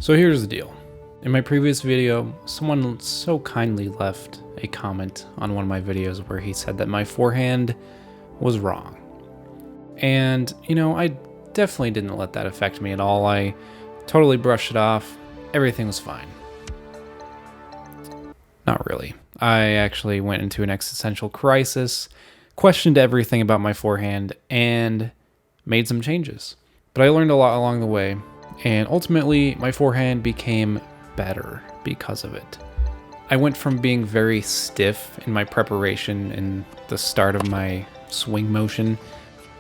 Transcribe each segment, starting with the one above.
So here's the deal. In my previous video, someone so kindly left a comment on one of my videos where he said that my forehand was wrong. And, I definitely didn't let that affect me at all. I totally brushed it off. Everything was fine. Not really. I actually went into an existential crisis, questioned everything about my forehand, and made some changes. But I learned a lot along the way, and ultimately my forehand became better because of it. I went from being very stiff in my preparation in the start of my swing motion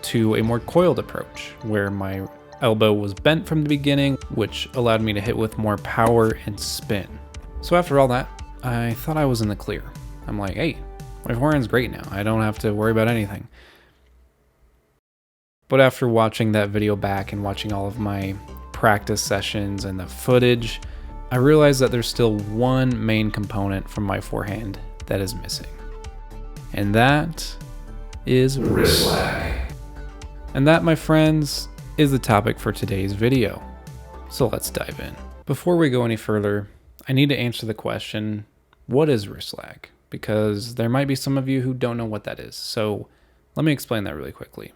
to a more coiled approach, where my elbow was bent from the beginning, which allowed me to hit with more power and spin. So after all that, I thought I was in the clear. I'm like, hey, my forehand's great now. I don't have to worry about anything. But after watching that video back and watching all of my practice sessions and the footage, I realized that there's still one main component from my forehand that is missing. And that is wrist lag. And that, my friends, is the topic for today's video. So let's dive in. Before we go any further, I need to answer the question, what is wrist lag? Because there might be some of you who don't know what that is. So let me explain that really quickly.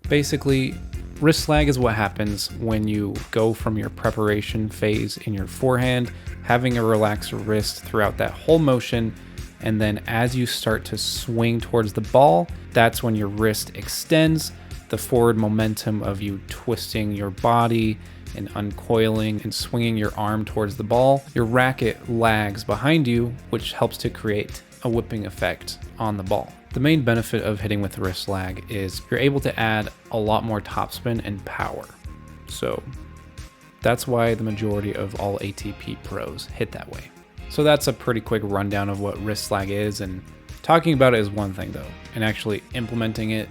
Basically, wrist lag is what happens when you go from your preparation phase in your forehand, having a relaxed wrist throughout that whole motion, and then as you start to swing towards the ball, that's when your wrist extends, the forward momentum of you twisting your body and uncoiling and swinging your arm towards the ball, your racket lags behind you, which helps to create a whipping effect on the ball. The main benefit of hitting with wrist lag is you're able to add a lot more topspin and power. So that's why the majority of all ATP pros hit that way. So that's a pretty quick rundown of what wrist lag is, and talking about it is one thing though, and actually implementing it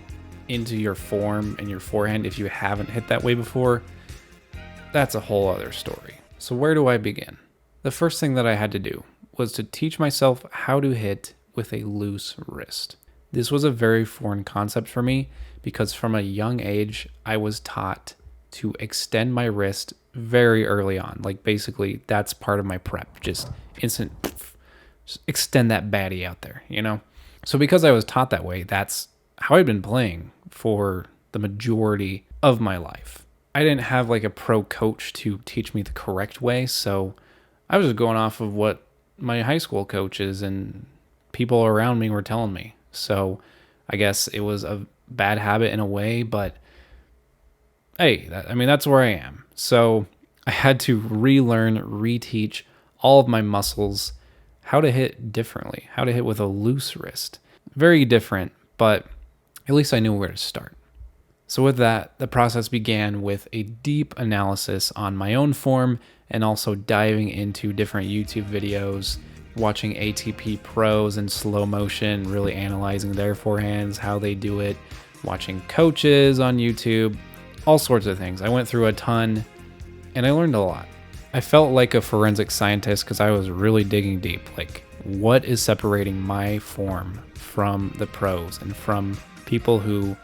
into your form and your forehand if you haven't hit that way before, that's a whole other story. So where do I begin? The first thing that I had to do was to teach myself how to hit with a loose wrist. This was a very foreign concept for me because from a young age, I was taught to extend my wrist very early on. Like basically that's part of my prep, just instant, just extend that baddie out there, So because I was taught that way, that's how I'd been playing for the majority of my life. I didn't have like a pro coach to teach me the correct way, so I was just going off of what my high school coaches and people around me were telling me. So I guess it was a bad habit in a way, but hey, that's where I am. So I had to relearn, reteach all of my muscles how to hit differently, how to hit with a loose wrist. Very different, but at least I knew where to start. So with that, the process began with a deep analysis on my own form and also diving into different YouTube videos, watching ATP pros in slow motion, really analyzing their forehands, how they do it, watching coaches on YouTube, all sorts of things. I went through a ton and I learned a lot. I felt like a forensic scientist because I was really digging deep. Like, what is separating my form from the pros and from people who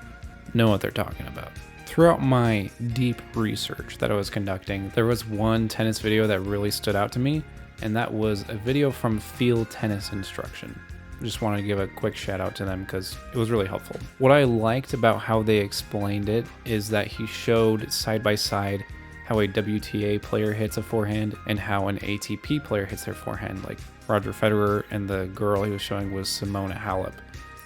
know what they're talking about? Throughout my deep research that I was conducting, there was one tennis video that really stood out to me, and that was a video from Field Tennis Instruction. I just want to give a quick shout out to them because it was really helpful. What I liked about how they explained it is that he showed side by side how a WTA player hits a forehand and how an ATP player hits their forehand, like Roger Federer, and the girl he was showing was Simona Halep.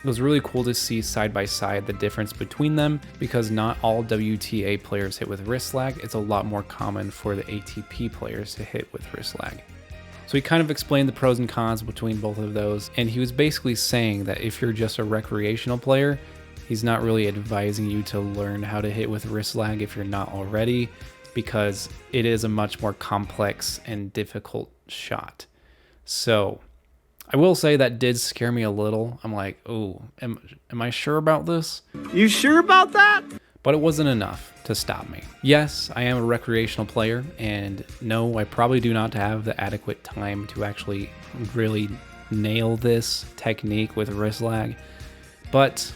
It was really cool to see side by side the difference between them because not all WTA players hit with wrist lag. It's a lot more common for the ATP players to hit with wrist lag. So he kind of explained the pros and cons between both of those, and he was basically saying that if you're just a recreational player, he's not really advising you to learn how to hit with wrist lag if you're not already, because it is a much more complex and difficult shot. So I will say that did scare me a little. I'm like, oh, am I sure about this? You sure about that? But it wasn't enough to stop me. Yes, I am a recreational player, and no, I probably do not have the adequate time to actually really nail this technique with wrist lag. But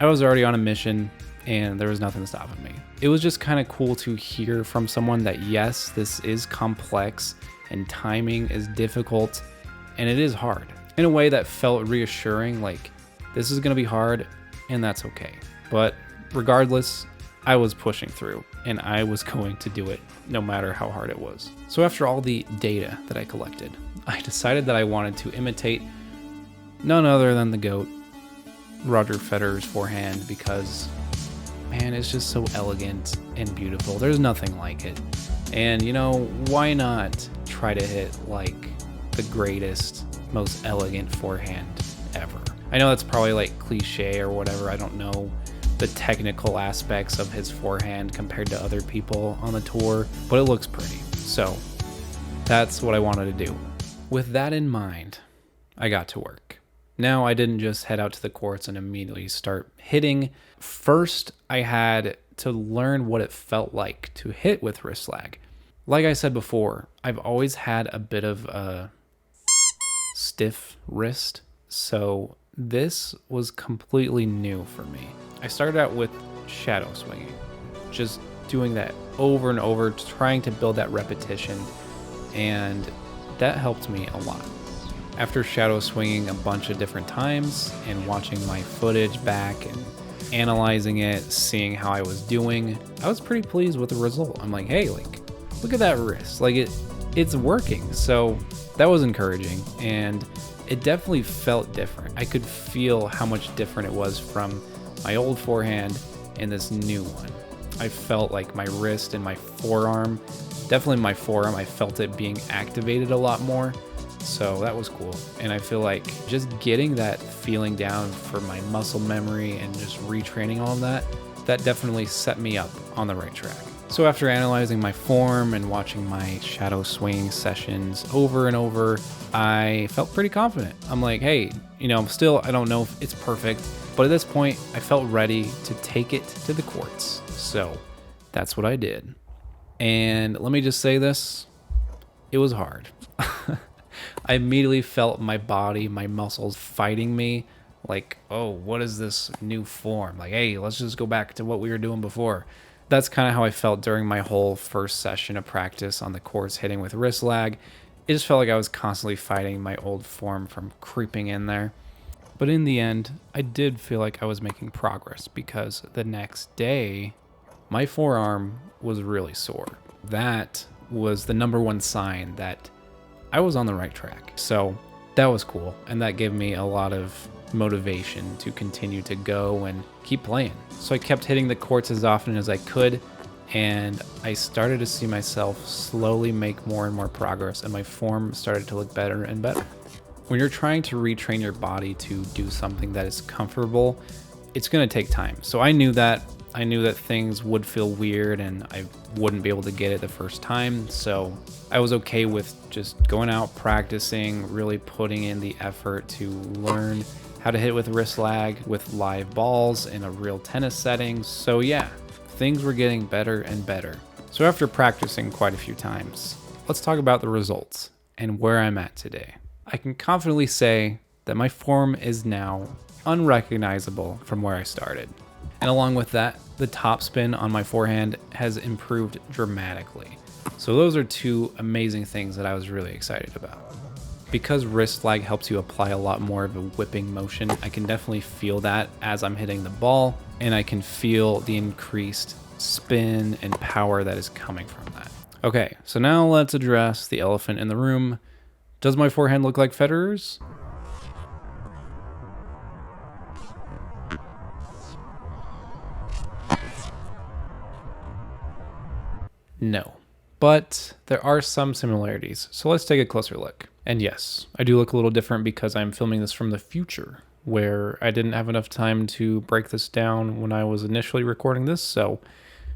I was already on a mission and there was nothing stopping me. It was just kind of cool to hear from someone that yes, this is complex and timing is difficult and it is hard in a way that felt reassuring, like this is going to be hard and that's okay. But regardless, I was pushing through and I was going to do it no matter how hard it was. So after all the data that I collected, I decided that I wanted to imitate none other than the GOAT, Roger Federer's forehand, because man, it's just so elegant and beautiful. There's nothing like it. And you know, why not try to hit like the greatest, most elegant forehand ever? I know that's probably like cliche or whatever. I don't know the technical aspects of his forehand compared to other people on the tour, but it looks pretty. So that's what I wanted to do. With that in mind, I got to work. Now, I didn't just head out to the courts and immediately start hitting. First, I had to learn what it felt like to hit with wrist lag. Like I said before, I've always had a bit of a stiff wrist, so this was completely new for me. I started out with shadow swinging, just doing that over and over, trying to build that repetition, and that helped me a lot. After shadow swinging a bunch of different times and watching my footage back and analyzing it, seeing how I was doing, I was pretty pleased with the result. I'm like, hey, like, look at that wrist. Like it's working. So that was encouraging, and it definitely felt different. I could feel how much different it was from my old forehand and this new one. I felt like my wrist and my forearm, definitely my forearm, I felt it being activated a lot more. So that was cool. And I feel like just getting that feeling down for my muscle memory and just retraining all of that definitely set me up on the right track. So after analyzing my form and watching my shadow swinging sessions over and over, I felt pretty confident. I'm like, hey, you know, I don't know if it's perfect, but at this point I felt ready to take it to the courts. So that's what I did. And let me just say this, it was hard. I immediately felt my body, my muscles fighting me. Like, oh, what is this new form? Like, hey, let's just go back to what we were doing before. That's kind of how I felt during my whole first session of practice on the courts hitting with wrist lag. It just felt like I was constantly fighting my old form from creeping in there. But in the end, I did feel like I was making progress because the next day, my forearm was really sore. That was the number one sign that I was on the right track. So that was cool. And that gave me a lot of motivation to continue to go and keep playing. So I kept hitting the courts as often as I could. And I started to see myself slowly make more and more progress. And my form started to look better and better. When you're trying to retrain your body to do something that is comfortable, it's going to take time. So I knew that. I knew that things would feel weird and I wouldn't be able to get it the first time. So I was okay with just going out, practicing, really putting in the effort to learn how to hit with wrist lag with live balls in a real tennis setting. So yeah, things were getting better and better. So after practicing quite a few times, let's talk about the results and where I'm at today. I can confidently say that my form is now unrecognizable from where I started. And along with that, the topspin on my forehand has improved dramatically. So those are two amazing things that I was really excited about. Because wrist lag helps you apply a lot more of a whipping motion, I can definitely feel that as I'm hitting the ball, and I can feel the increased spin and power that is coming from that. Okay, so now let's address the elephant in the room. Does my forehand look like Federer's? No, but there are some similarities, so let's take a closer look. And yes, I do look a little different because I'm filming this from the future, where I didn't have enough time to break this down when I was initially recording this, so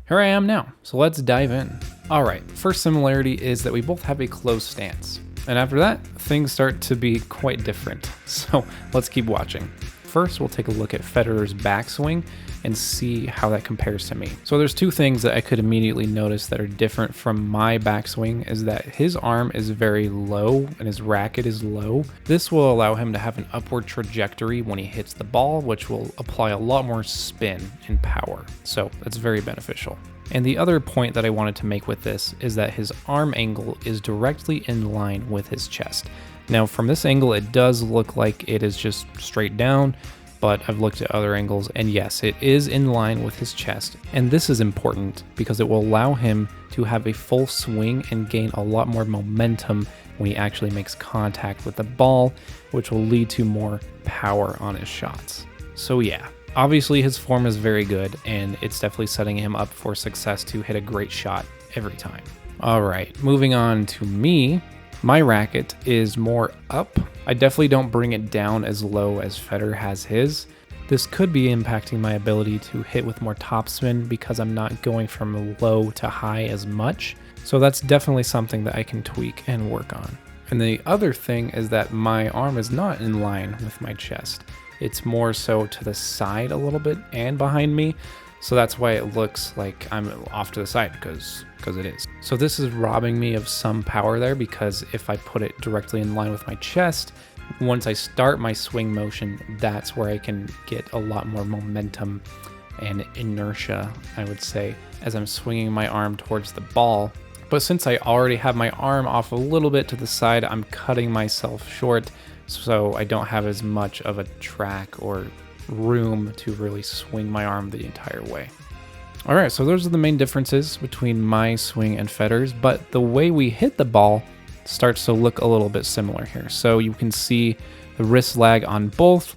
here I am now. So let's dive in. All right, first similarity is that we both have a closed stance. And after that, things start to be quite different. So let's keep watching. First, we'll take a look at Federer's backswing. and see how that compares to me. So there's two things that I could immediately notice that are different from my backswing is that his arm is very low and his racket is low. This will allow him to have an upward trajectory when he hits the ball, which will apply a lot more spin and power. So that's very beneficial. And the other point that I wanted to make with this is that his arm angle is directly in line with his chest. Now from this angle, it does look like it is just straight down, but I've looked at other angles and yes, it is in line with his chest. And this is important because it will allow him to have a full swing and gain a lot more momentum when he actually makes contact with the ball, which will lead to more power on his shots. So yeah, obviously his form is very good and it's definitely setting him up for success to hit a great shot every time. All right, moving on to me. My racket is more up. I definitely don't bring it down as low as Federer has his. This could be impacting my ability to hit with more topspin because I'm not going from low to high as much. So that's definitely something that I can tweak and work on. And the other thing is that my arm is not in line with my chest. It's more so to the side a little bit and behind me. So that's why it looks like I'm off to the side because it is. So this is robbing me of some power there because if I put it directly in line with my chest, once I start my swing motion, that's where I can get a lot more momentum and inertia, I would say, as I'm swinging my arm towards the ball. But since I already have my arm off a little bit to the side, I'm cutting myself short, so I don't have as much of a track or room to really swing my arm the entire way. All right, so those are the main differences between my swing and Federer's, but the way we hit the ball starts to look a little bit similar here. So you can see the wrist lag on both.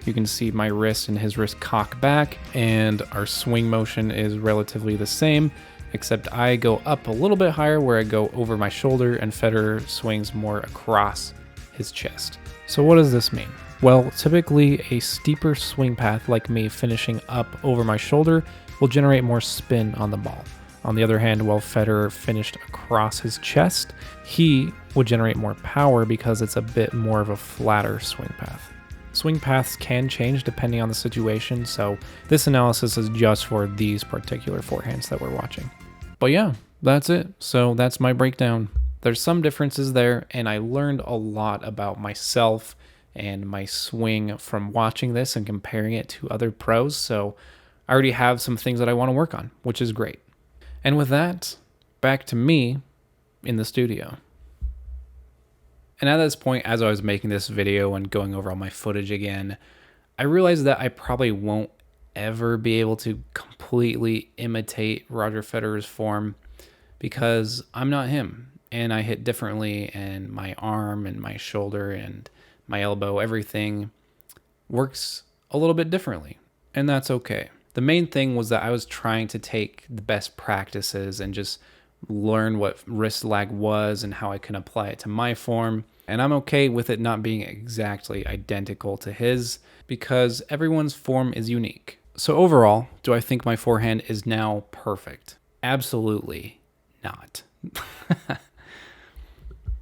You can see my wrist and his wrist cock back, and our swing motion is relatively the same, except I go up a little bit higher where I go over my shoulder and Federer swings more across his chest. So what does this mean? Well, typically a steeper swing path like me finishing up over my shoulder will generate more spin on the ball. On the other hand, while Federer finished across his chest, he would generate more power because it's a bit more of a flatter swing path. Swing paths can change depending on the situation, so this analysis is just for these particular forehands that we're watching. But yeah, that's it. So that's my breakdown. There's some differences there, and I learned a lot about myself and my swing from watching this and comparing it to other pros, so I already have some things that I want to work on, which is great. And with that, back to me in the studio. And at this point, as I was making this video and going over all my footage again, I realized that I probably won't ever be able to completely imitate Roger Federer's form because I'm not him. And I hit differently, and my arm and my shoulder and my elbow, everything works a little bit differently. And that's okay. The main thing was that I was trying to take the best practices and just learn what wrist lag was and how I can apply it to my form. And I'm okay with it not being exactly identical to his because everyone's form is unique. So overall, do I think my forehand is now perfect? Absolutely not.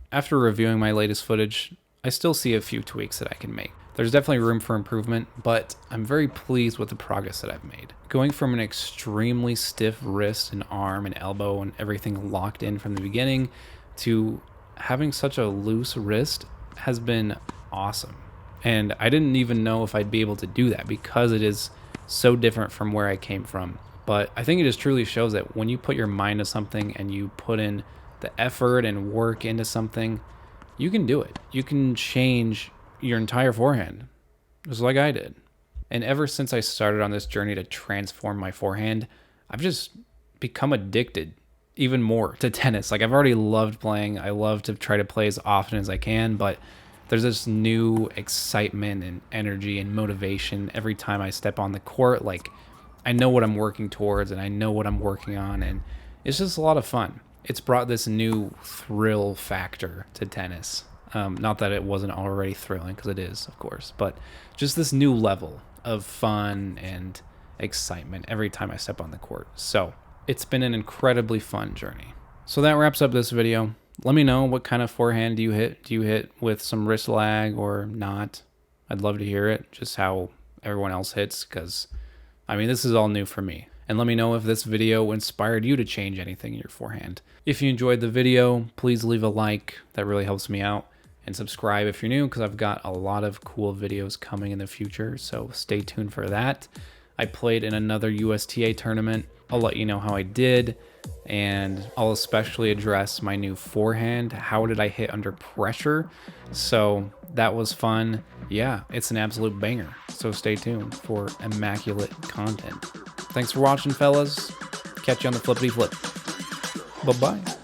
After reviewing my latest footage, I still see a few tweaks that I can make. There's definitely room for improvement, but I'm very pleased with the progress that I've made. Going from an extremely stiff wrist and arm and elbow and everything locked in from the beginning to having such a loose wrist has been awesome. And I didn't even know if I'd be able to do that because it is so different from where I came from. But I think it just truly shows that when you put your mind to something and you put in the effort and work into something, you can do it. You can change your entire forehand, just like I did. And ever since I started on this journey to transform my forehand, I've just become addicted even more to tennis. Like, I've already loved playing. I love to try to play as often as I can, but there's this new excitement and energy and motivation every time I step on the court. Like, I know what I'm working towards and I know what I'm working on, and it's just a lot of fun. It's brought this new thrill factor to tennis. Not that it wasn't already thrilling, because it is, of course, but just this new level of fun and excitement every time I step on the court. So it's been an incredibly fun journey. So that wraps up this video. Let me know what kind of forehand do you hit? Do you hit with some wrist lag or not? I'd love to hear it, just how everyone else hits, because I mean, this is all new for me. And let me know if this video inspired you to change anything in your forehand. If you enjoyed the video, please leave a like. That really helps me out. And subscribe if you're new, because I've got a lot of cool videos coming in the future, so stay tuned for that. I played in another USTA tournament. I'll let you know how I did, and I'll especially address my new forehand. How did I hit under pressure? So that was fun. Yeah, it's an absolute banger. So stay tuned for immaculate content. Thanks for watching, fellas. Catch you on the flippity flip. Bye-bye.